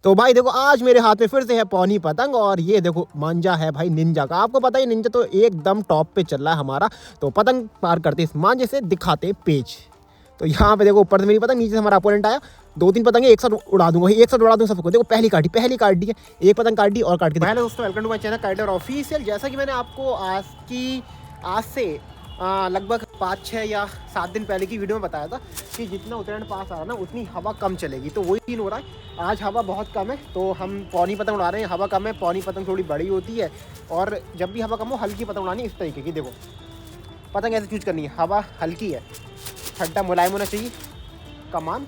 तो भाई देखो आज मेरे हाथ में फिर से है पौनी पतंग और ये देखो मांझा है भाई निंजा का। आपको पता है निंजा तो एकदम टॉप पे चल रहा है हमारा। तो पतंग पार करते इस मांझे से दिखाते पेज। तो यहाँ पे देखो ऊपर से मेरी पतंग, नीचे से हमारा अपोनेंट आया। 2-3 पतंगे एक साथ उड़ा दूंगा, एक साथ उड़ा दूंगा सबको। देखो पहली काट दी है, एक पतंग काट दी और काट के पहले दोस्तों वेलकम टू माय चैनल काइटर ऑफिशियल। जैसा कि मैंने आपको आज से लगभग 5-6 या 7 दिन पहले की वीडियो में बताया था कि जितना उत्तरायण पास आ रहा ना उतनी हवा कम चलेगी। तो वही फील हो रहा है, आज हवा बहुत कम है तो हम पौनी पतंग उड़ा रहे हैं। हवा कम है, पौनी पतंग थोड़ी बड़ी होती है और जब भी हवा कम हो हल्की पतंग उड़ानी इस तरीके की। देखो पतंग ऐसे चूज करनी है, हवा हल्की है, खड्डा मुलायम होना चाहिए, कमान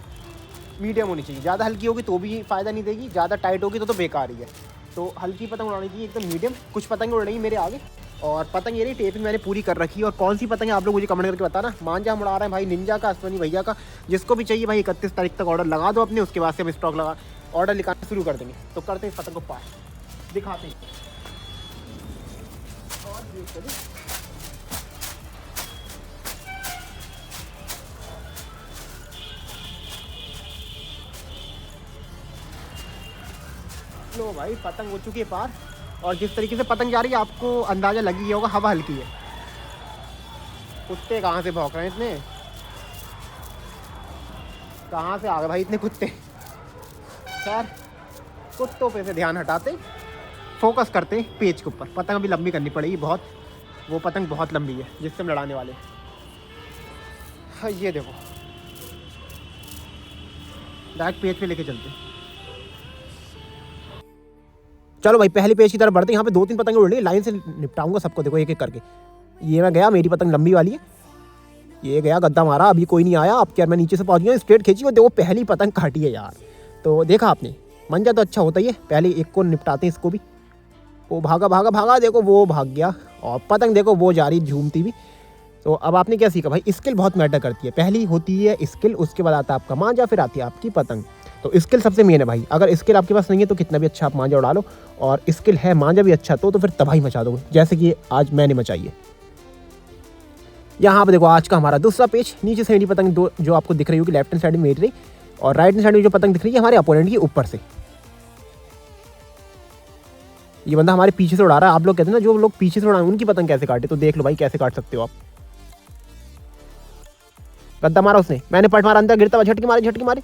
मीडियम होनी चाहिए। ज़्यादा हल्की होगी तो भी फ़ायदा नहीं देगी, ज़्यादा टाइट होगी तो बेकार ही है। तो हल्की पतंग उड़ानी चाहिए एकदम मीडियम। कुछ पतंग उड़ रही मेरे आगे और पतंग ये रही, टेपिंग मैंने पूरी कर रखी है। और कौन सी पतंग है आप लोग मुझे कमेंट करके बताना। मांझा हम उड़ा रहे हैं भाई निंजा का, अश्वनी भैया का। जिसको भी चाहिए भाई 31 तारीख तक ऑर्डर लगा दो अपने, उसके बाद से हम स्टॉक लगा ऑर्डर लिखाना शुरू कर देंगे। तो करते हैं पतंग को पार, दिखाते हैं और लो भाई पतंग हो चुकी है पार। और जिस तरीके से पतंग जा रही है आपको अंदाज़ा लग ही गया होगा, हवा हल्की है। कुत्ते कहाँ से भौंक रहे हैं इतने, कहाँ से आ गए भाई इतने कुत्ते। खैर कुत्तों पे से ध्यान हटाते, फोकस करते पेज के ऊपर। पतंग अभी लंबी करनी पड़ेगी बहुत, वो पतंग बहुत लंबी है जिससे हम लड़ाने वाले। हाँ ये देखो डायरेक्ट पेज पे लेके चलते। चलो भाई पहले पेज की तरफ बढ़ते हैं। यहाँ पे 2-3 पतंगें उड़ रही है, लाइन से निपटाऊंगा सबको। देखो एक एक करके। ये मैं गया, मेरी पतंग लंबी वाली है, ये गया गद्दा मारा, अभी कोई नहीं आया। अब क्या मैं नीचे से पहुंच गया, स्ट्रेट खींची और देखो पहली पतंग काटी है यार। तो देखा आपने मंजा तो अच्छा होता ही है। पहले एक को निपटाते हैं, इसको भी। वो भागा भागा भागा, देखो वो भाग गया और पतंग देखो वो जा रही झूमती भी। तो अब आपने क्या सीखा भाई, स्किल बहुत मैटर करती है। पहली होती है स्किल, उसके बाद आता है आपका मांझा, फिर आती है आपकी पतंग। तो स्किल सबसे मेन है भाई। अगर स्किल आपके पास नहीं है तो कितना भी अच्छा आप मांझा उड़ा लो, और स्किल है मांझा भी अच्छा तो फिर तबाही मचा दो, जैसे कि आज मैंने मचाई है। यहाँ पे देखो आज का हमारा दूसरा पेज। नीचे से मेरी पतंग दो जो आपको दिख रही होगी लेफ्ट हैंड साइड में मेरी रही, और राइट हैंड साइड में जो पतंग दिख रही है हमारे अपोनेंट की ऊपर से। ये बंदा हमारे पीछे से उड़ा रहा है। आप लोग कहते हैं ना जो लोग पीछे से उड़ाए उनकी पतंग कैसे काटे, तो देख लो भाई कैसे काट सकते हो आप। गद्दा मारा उसने, मैंने पट मारा, अंदर गिरता हुआ झटकी मारी,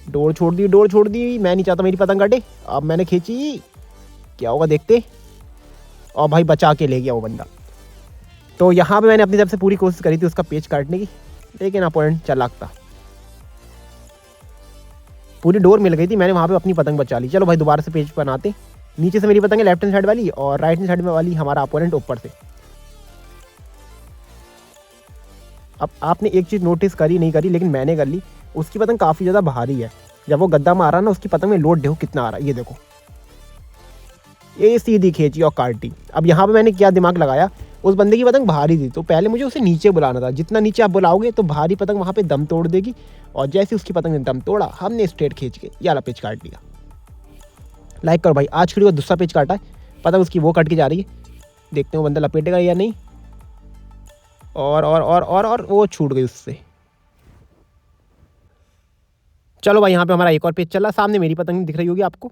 डोर छोड़ दी। मैं नहीं चाहता मेरी पतंग कटे। अब मैंने खींची, क्या होगा देखते। और भाई बचा के ले गया वो बंदा। तो यहाँ पे मैंने अपनी तरफ से पूरी कोशिश करी थी उसका पेज काटने की, लेकिन अपोनेंट चालाक था। पूरी डोर मिल गई थी, मैंने वहाँ पे अपनी पतंग बचा ली। चलो भाई दोबारा से पेज बनाते। नीचे से मेरी पतंग है लेफ्ट हैंड साइड वाली, और राइट हैंड साइड में वाली हमारा अपोनेंट ऊपर से। अब आपने एक चीज़ नोटिस करी नहीं करी, लेकिन मैंने कर ली, उसकी पतंग काफ़ी ज़्यादा भारी है। जब वो गद्दा मारा ना उसकी पतंग में लोड देखो कितना आ रहा है। ये देखो ये सीधी खींची और काटी। अब यहाँ पे मैंने क्या दिमाग लगाया, उस बंदे की पतंग भारी थी तो पहले मुझे उसे नीचे बुलाना था। जितना नीचे आप बुलाओगे तो भारी पतंग वहाँ पे दम तोड़ देगी, और जैसे उसकी पतंग ने दम तोड़ा हमने स्ट्रेट खींच के ये वाला पेज काट लिया। लाइक करो भाई, आज खड़ी को दूसरा पेज काटा है, पतंग उसकी वो कट के जा रही है। देखते हो बंदा लपेटेगा या नहीं। और वो छूट गई उससे। चलो भाई यहाँ पे हमारा एक और पेज चला। सामने मेरी पतंग दिख रही होगी आपको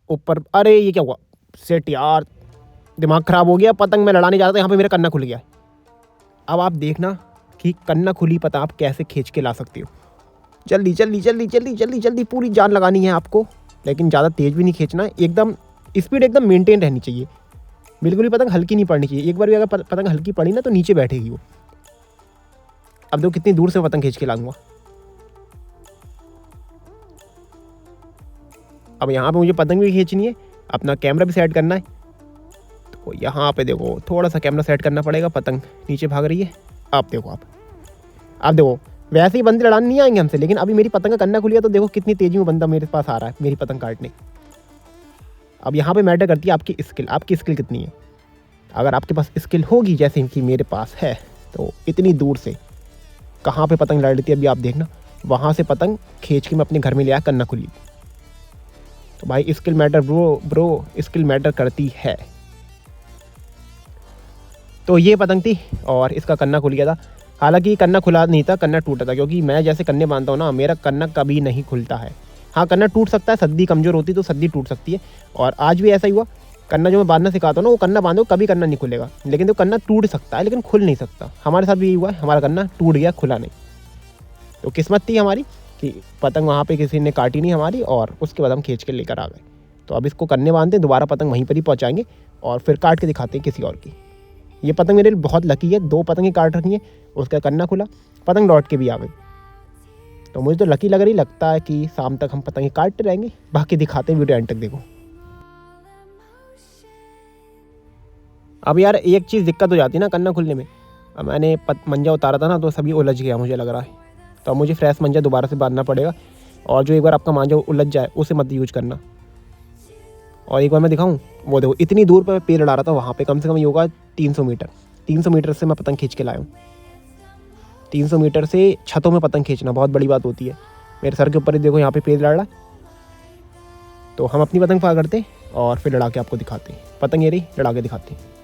ऊपर। अरे ये क्या हुआ, सेट यार दिमाग ख़राब हो गया। पतंग में लड़ाने जा रहा था, यहाँ पे मेरा कन्ना खुल गया। अब आप देखना कि कन्ना खुली पतंग आप कैसे खींच के ला सकते हो। जल्दी पूरी जान लगानी है आपको, लेकिन ज़्यादा तेज़ भी नहीं खींचना है। एकदम स्पीड एकदम मेंटेन रहनी चाहिए, बिल्कुल भी पतंग हल्की नहीं पड़नी चाहिए। एक बार भी अगर पतंग हल्की पड़ी ना तो नीचे बैठेगी वो। अब देखो कितनी दूर से पतंग खींच के लाऊंगा। अब यहाँ पे मुझे पतंग भी खींचनी है, अपना कैमरा भी सेट करना है। तो यहाँ पे देखो थोड़ा सा कैमरा सेट करना पड़ेगा। पतंग नीचे भाग रही है। आप देखो आप देखो वैसे ही बंदे लड़ाने नहीं आएंगे हमसे, लेकिन अभी मेरी पतंग का कन्ना खुलिया तो देखो कितनी तेज़ी में बंदा मेरे पास आ रहा है मेरी पतंग काटने। अब यहाँ पे मैटर करती है आपकी स्किल कितनी है। अगर आपके पास स्किल होगी जैसे इनकी मेरे पास है, तो इतनी दूर से कहाँ पे पतंग लड़ लेती है अभी आप देखना। वहाँ से पतंग खींच के मैं अपने घर में ले आया कन्ना खुली। तो भाई skill matter bro skill matter करती है। तो ये पतंग थी और इसका कन्ना खुल गया था। हालांकि कन्ना खुला नहीं था, कन्ना टूटा था, क्योंकि मैं जैसे कन्ने बांधता हूँ ना मेरा कन्ना कभी नहीं खुलता है। हाँ कन्ना टूट सकता है, सद्दी कमज़ोर होती तो सद्दी टूट सकती है। और आज भी ऐसा ही हुआ, कन्ना जो मैं बांधना सिखाता हूँ ना, वो कन्ना बांधो कभी कन्ना नहीं खुलेगा, लेकिन तो कन्ना टूट सकता है लेकिन खुल नहीं सकता। हमारे साथ भी यही हुआ है, हमारा कन्ना टूट गया, खुला नहीं। तो किस्मत थी हमारी कि पतंग वहाँ पे किसी ने काटी नहीं हमारी, और उसके बाद हम खींच के लेकर आ गए। तो अब इसको कन्ने बांधते हैं, दोबारा पतंग वहीं पर ही पहुँचाएंगे और फिर काट के दिखाते हैं किसी और की। ये पतंग मेरे लिए बहुत लकी है, 2 पतंगें काट रखी हैं, उसका कन्ना खुला, पतंग लौट के भी आ गई। तो मुझे तो लकी लग रही, लगता है कि शाम तक हम पतंगे काटते रहेंगे। बाकी दिखाते हैं, वीडियो एंड तक देखो। अब यार एक चीज़ दिक्कत हो जाती है ना कन्ना खुलने में। अब मैंने मंजा उतारा था ना, तो सभी उलझ गया मुझे लग रहा है। तो अब मुझे फ्रेश मंजा दोबारा से बांधना पड़ेगा। और जो एक बार आपका मांझा उलझ जाए उसे मत यूज करना। और एक बार मैं दिखाऊं, वो देखो इतनी दूर पर मैं पेड़ लड़ा रहा था, वहाँ पे कम से कम ये होगा 300 मीटर। 300 मीटर से मैं पतंग खींच के लाया हूँ। 300 मीटर से छतों में पतंग खींचना बहुत बड़ी बात होती है। मेरे सर के ऊपर ही देखो यहाँ पे पेड़ लड़ रहा है। तो हम अपनी पतंग फाड़ करते और फिर लड़ा के आपको दिखाते हैं। पतंग ये रही, लड़ा के दिखाते हैं।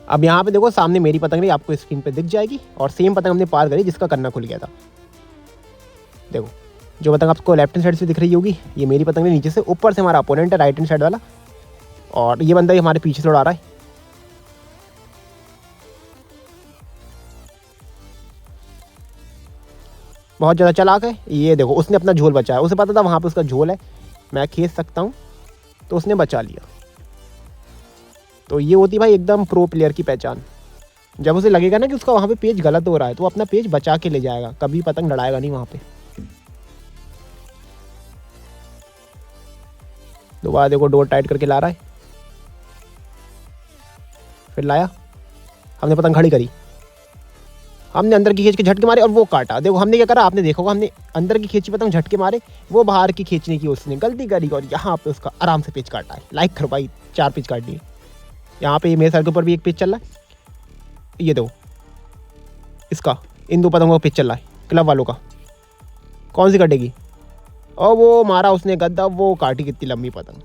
अब यहाँ पे देखो सामने मेरी पतंग रही, आपको स्क्रीन पे दिख जाएगी। और सेम पतंग हमने पार करी जिसका कन्ना खुल गया था। देखो जो पतंग आपको लेफ्ट हैंड साइड से दिख रही होगी, ये मेरी पतंग है। नीचे से ऊपर से हमारा अपोनेंट है, राइट हैंड साइड वाला। और ये बंदा हमारे पीछे से उड़ा रहा है। बहुत ज़्यादा चालाक है। ये देखो उसने अपना झोल बचाया, उसे पता था वहाँ पे उसका झोल है, मैं खींच सकता हूँ, तो उसने बचा लिया। तो ये होती भाई एकदम प्रो प्लेयर की पहचान। जब उसे लगेगा ना कि उसका वहाँ पे पेज गलत हो रहा है, तो वो अपना पेज बचा के ले जाएगा, कभी पतंग लड़ाएगा नहीं वहाँ पे। दोबारा देखो डोर टाइट करके ला रहा है, फिर लाया, हमने पतंग खड़ी करी, हमने अंदर की खींच के झटके मारे और वो काटा। देखो हमने क्या करा, आपने देखा होगा, हमने अंदर की खींची पतंग झटके मारे, वो बाहर की खींचने की उसने गलती करी और यहाँ पे उसका आराम से पेज काटा है। लाइक करो भाई, 4 पेज काट दिए। यहाँ पे मेरे सर के ऊपर भी एक पेज चल रहा है, ये दो इसका, इन 2 पतंगों का पेज चल रहा है क्लब वालों का। कौन सी कटेगी? और वो मारा उसने गद्दा, वो काटी कितनी लंबी पतंग।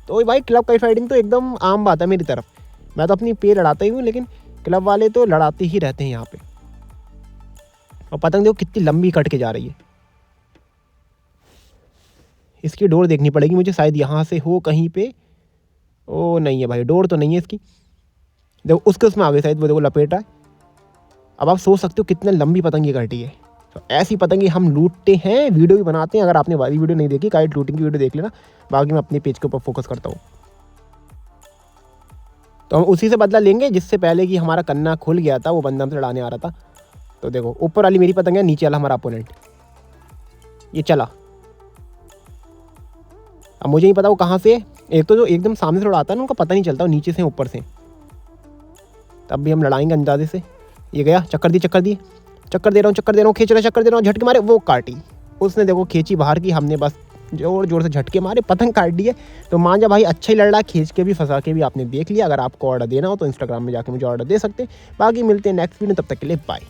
तो भाई क्लब काइट फाइटिंग तो एकदम आम बात है मेरी तरफ। मैं तो अपनी पे लड़ाता ही हूँ, लेकिन क्लब वाले तो लड़ाते ही रहते हैं यहाँ पे। और पतंग देखो कितनी लंबी कट के जा रही है। इसकी डोर देखनी पड़ेगी मुझे, शायद यहाँ से हो कहीं पे। ओ नहीं है भाई, डोर तो नहीं है इसकी। देखो उसके उसमें आ गई शायद, वो देखो लपेटा है। अब आप सोच सकते हो कितनी लंबी पतंग ये कटी है। तो ऐसी पतंगे हम लूटते हैं, वीडियो भी बनाते हैं। अगर आपने वाली वीडियो नहीं देखी, काइट लूटिंग की वीडियो देख लेना। बाकी मैं अपने पेज के ऊपर फोकस करता हूँ। तो हम उसी से बदला लेंगे जिससे पहले कि हमारा कन्ना खुल गया था, वो बंदा हमसे लड़ाने आ रहा था। तो देखो ऊपर वाली मेरी पतंग है, नीचे वाला हमारा अपोनेंट। ये चला, अब मुझे नहीं पता वो कहाँ से है। एक तो जो एकदम सामने से उड़ाता है ना, उनका पता नहीं चलता वो नीचे से ऊपर से। तब भी हम लड़ाएंगे अंदाजे से। ये गया, चक्कर दी, चक्कर दी, चक्कर दे रहा हूँ, चक्कर दे रहा हूँ, खींच रहा, चक्कर दे रहा हूँ, झटके मारे, वो काटी। उसने देखो खींची बाहर की, हमने बस जोर जोर से झटके मारे, पतंग काट दी है। तो मांझा भाई अच्छा ही लड़ रहा है, खींच के भी फंसा के भी आपने देख लिया। अगर आपको ऑर्डर देना हो तो इंस्टाग्राम में जाके मुझे ऑर्डर दे सकते हैं। बाकी मिलते हैं नेक्स्ट वीडियो, तब तक के लिए बाय।